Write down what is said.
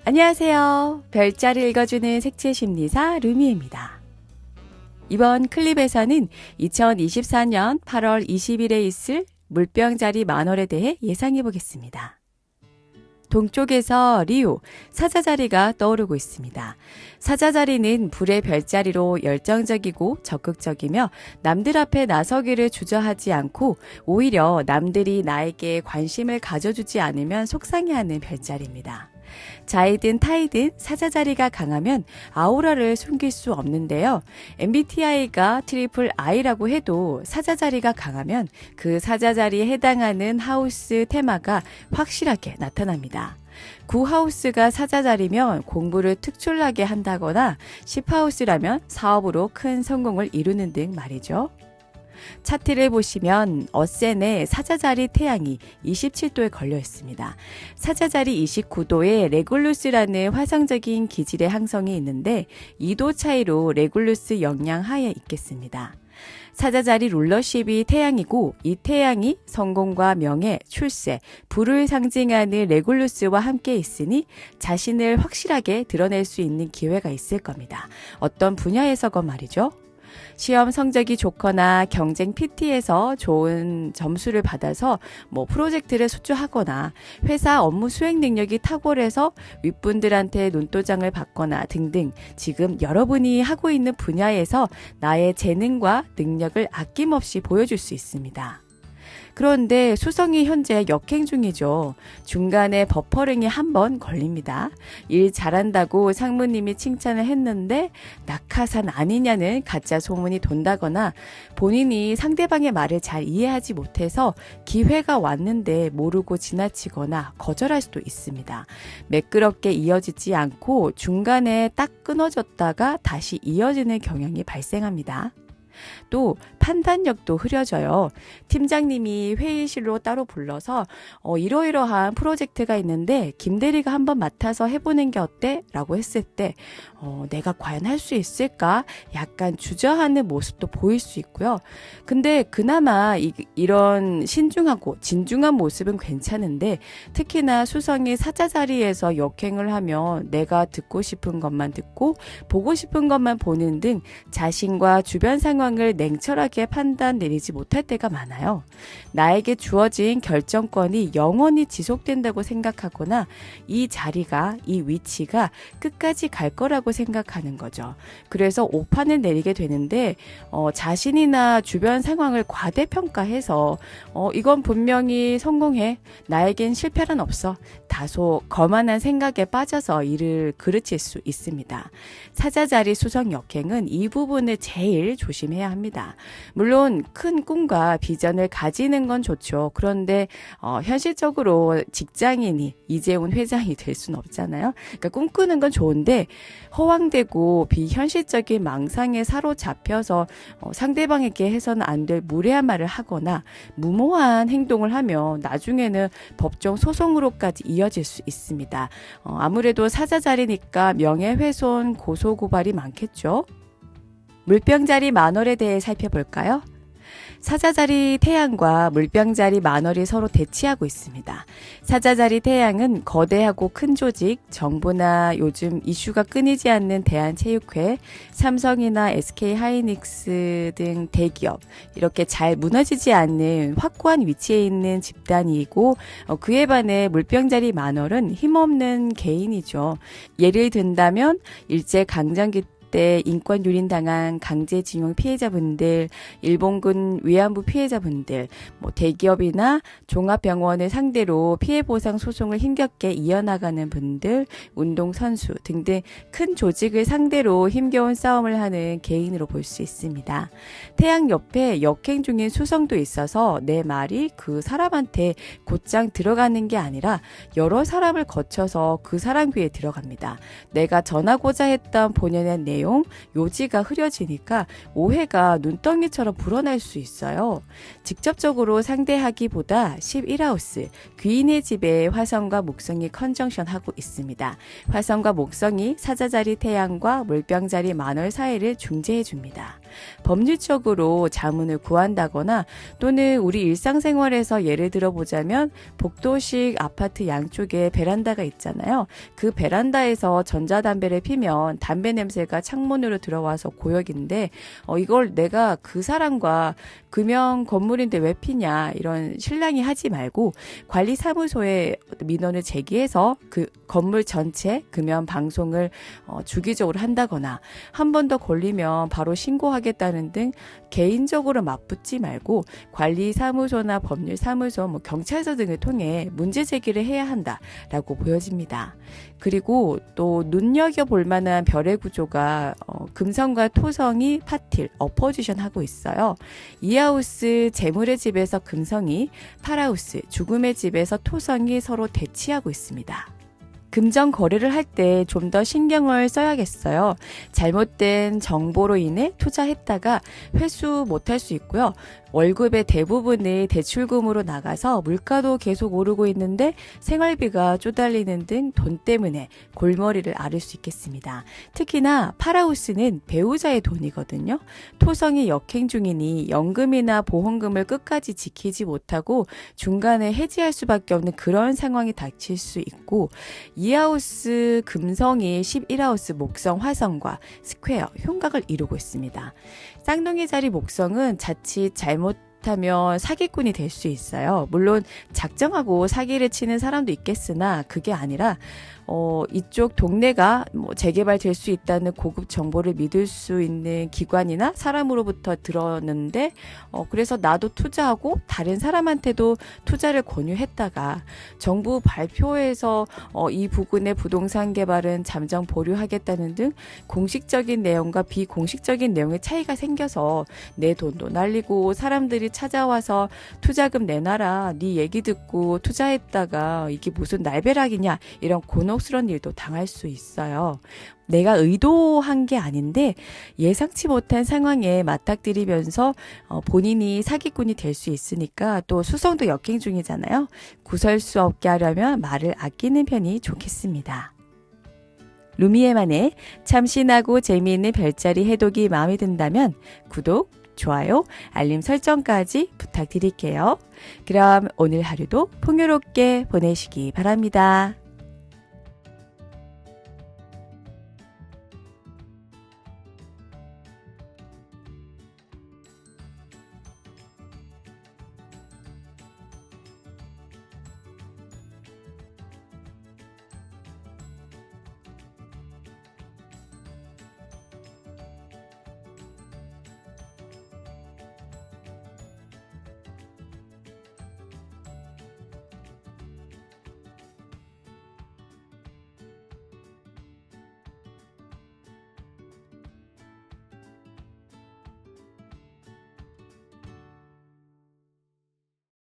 안녕하세요. 별자리 읽어주는 색채심리사 루미입니다. 이번 클립에서는 2024년 8월 20일에 있을 물병자리 만월에 대해 예상해 보겠습니다. 동쪽에서 리오, 사자자리가 떠오르고 있습니다. 사자자리는 불의 별자리로 열정적이고 적극적이며 남들 앞에 나서기를 주저하지 않고 오히려 남들이 나에게 관심을 가져주지 않으면 속상해하는 별자리입니다. 자이든 타이든 사자자리가 강하면 아우라를 숨길 수 없는데요. MBTI가 트리플 I라고 해도 사자자리가 강하면 그 사자자리에 해당하는 하우스 테마가 확실하게 나타납니다. 9하우스가 사자자리면 공부를 특출나게 한다거나 10하우스라면 사업으로 큰 성공을 이루는 등 말이죠. 차트를 보시면 어센의 사자자리 태양이 27도에 걸려 있습니다. 사자자리 29도에 레굴루스라는 화성적인 기질의 항성이 있는데 2도 차이로 레굴루스 영향 하에 있겠습니다. 사자자리 룰러십이 태양이고 이 태양이 성공과 명예, 출세, 부를 상징하는 레굴루스와 함께 있으니 자신을 확실하게 드러낼 수 있는 기회가 있을 겁니다. 어떤 분야에서건 말이죠. 시험 성적이 좋거나 경쟁 PT에서 좋은 점수를 받아서 프로젝트를 수주하거나 회사 업무 수행 능력이 탁월해서 윗분들한테 눈도장을 받거나 등등 지금 여러분이 하고 있는 분야에서 나의 재능과 능력을 아낌없이 보여줄 수 있습니다. 그런데 수성이 현재 역행 중이죠. 중간에 버퍼링이 한 번 걸립니다. 일 잘한다고 상무님이 칭찬을 했는데 낙하산 아니냐는 가짜 소문이 돈다거나 본인이 상대방의 말을 잘 이해하지 못해서 기회가 왔는데 모르고 지나치거나 거절할 수도 있습니다. 매끄럽게 이어지지 않고 중간에 딱 끊어졌다가 다시 이어지는 경향이 발생합니다. 또 판단력도 흐려져요. 팀장님이 회의실로 따로 불러서 이러이러한 프로젝트가 있는데 김대리가 한번 맡아서 해보는 게 어때? 라고 했을 때 내가 과연 할 수 있을까? 약간 주저하는 모습도 보일 수 있고요. 근데 그나마 이런 신중하고 진중한 모습은 괜찮은데 특히나 수성이 사자자리에서 역행을 하면 내가 듣고 싶은 것만 듣고 보고 싶은 것만 보는 등 자신과 주변 상황을 냉철하게 판단 내리지 못할 때가 많아요. 나에게 주어진 결정권이 영원히 지속된다고 생각하거나 이 자리가, 이 위치가 끝까지 갈 거라고 생각하는 거죠. 그래서 오판을 내리게 되는데 자신이나 주변 상황을 과대평가해서 이건 분명히 성공해. 나에겐 실패란 없어. 다소 거만한 생각에 빠져서 일을 그르칠 수 있습니다. 사자자리 수성 역행은 이 부분을 제일 조심해야 합니다. 물론 큰 꿈과 비전을 가지는 건 좋죠. 그런데 현실적으로 직장인이 이재훈 회장이 될 수는 없잖아요. 그러니까 꿈꾸는 건 좋은데 허황되고 비현실적인 망상에 사로잡혀서 상대방에게 해서는 안 될 무례한 말을 하거나 무모한 행동을 하면 나중에는 법정 소송으로까지 이어질 수 있습니다. 아무래도 사자자리니까 명예훼손 고소고발이 많겠죠. 물병자리 만월에 대해 살펴볼까요? 사자자리 태양과 물병자리 만월이 서로 대치하고 있습니다. 사자자리 태양은 거대하고 큰 조직, 정부나 요즘 이슈가 끊이지 않는 대한체육회, 삼성이나 SK하이닉스 등 대기업, 이렇게 잘 무너지지 않는 확고한 위치에 있는 집단이고 그에 반해 물병자리 만월은 힘없는 개인이죠. 예를 든다면 일제강점기 때 인권 유린당한 강제징용 피해자분들, 일본군 위안부 피해자분들, 대기업이나 종합병원을 상대로 피해보상 소송을 힘겹게 이어나가는 분들, 운동선수 등등 큰 조직을 상대로 힘겨운 싸움을 하는 개인으로 볼 수 있습니다. 태양 옆에 역행 중인 수성도 있어서 내 말이 그 사람한테 곧장 들어가는 게 아니라 여러 사람을 거쳐서 그 사람 귀에 들어갑니다. 내가 전하고자 했던 본연의 내용, 요지가 흐려지니까 오해가 눈덩이처럼 불어날 수 있어요. 직접적으로 상대하기보다 11하우스 귀인의 집에 화성과 목성이 컨정션하고 있습니다. 화성과 목성이 사자자리 태양과 물병자리 만월 사이를 중재해 줍니다. 법률적으로 자문을 구한다거나 또는 우리 일상생활에서 예를 들어보자면 복도식 아파트 양쪽에 베란다가 있잖아요. 그 베란다에서 전자담배를 피면 담배 냄새가 창문으로 들어와서 고역인데 이걸 내가 그 사람과 금연 건물인데 왜 피냐 이런 실랑이 하지 말고 관리사무소에 민원을 제기해서 그 건물 전체 금연 방송을 주기적으로 한다거나 한 번 더 걸리면 바로 신고하겠다는 등 개인적으로 맞붙지 말고 관리사무소나 법률사무소, 경찰서 등을 통해 문제 제기를 해야 한다라고 보여집니다. 그리고 또 눈여겨볼 만한 별의 구조가 금성과 토성이 파틸, 어포지션 하고 있어요. 이하우스 재물의 집에서 금성이, 파라우스 죽음의 집에서 토성이 서로 대치하고 있습니다. 금전 거래를 할 때 좀 더 신경을 써야겠어요. 잘못된 정보로 인해 투자했다가 회수 못할 수 있고요. 월급의 대부분이 대출금으로 나가서 물가도 계속 오르고 있는데 생활비가 쪼달리는 등 돈 때문에 골머리를 앓을 수 있겠습니다. 특히나 파라우스는 배우자의 돈이거든요. 토성이 역행 중이니 연금이나 보험금을 끝까지 지키지 못하고 중간에 해지할 수밖에 없는 그런 상황이 닥칠 수 있고, 이하우스 금성이 11하우스 목성 화성과 스퀘어 흉곽을 이루고 있습니다. 쌍둥이 자리 목성은 자칫 잘못하면 사기꾼이 될 수 있어요. 물론 작정하고 사기를 치는 사람도 있겠으나 그게 아니라 이쪽 동네가 재개발될 수 있다는 고급 정보를 믿을 수 있는 기관이나 사람으로부터 들었는데 그래서 나도 투자하고 다른 사람한테도 투자를 권유했다가 정부 발표에서 이 부근의 부동산 개발은 잠정 보류하겠다는 등 공식적인 내용과 비공식적인 내용의 차이가 생겨서 내 돈도 날리고 사람들이 찾아와서 투자금 내놔라, 네 얘기 듣고 투자했다가 이게 무슨 날벼락이냐 이런 곤혹스러운 일도 당할 수 있어요. 내가 의도한 게 아닌데 예상치 못한 상황에 맞닥뜨리면서 본인이 사기꾼이 될 수 있으니까, 또 수성도 역행 중이잖아요. 구설수 없게 하려면 말을 아끼는 편이 좋겠습니다. 루미에만의 참신하고 재미있는 별자리 해독이 마음에 든다면 구독, 좋아요, 알림 설정까지 부탁드릴게요. 그럼 오늘 하루도 풍요롭게 보내시기 바랍니다.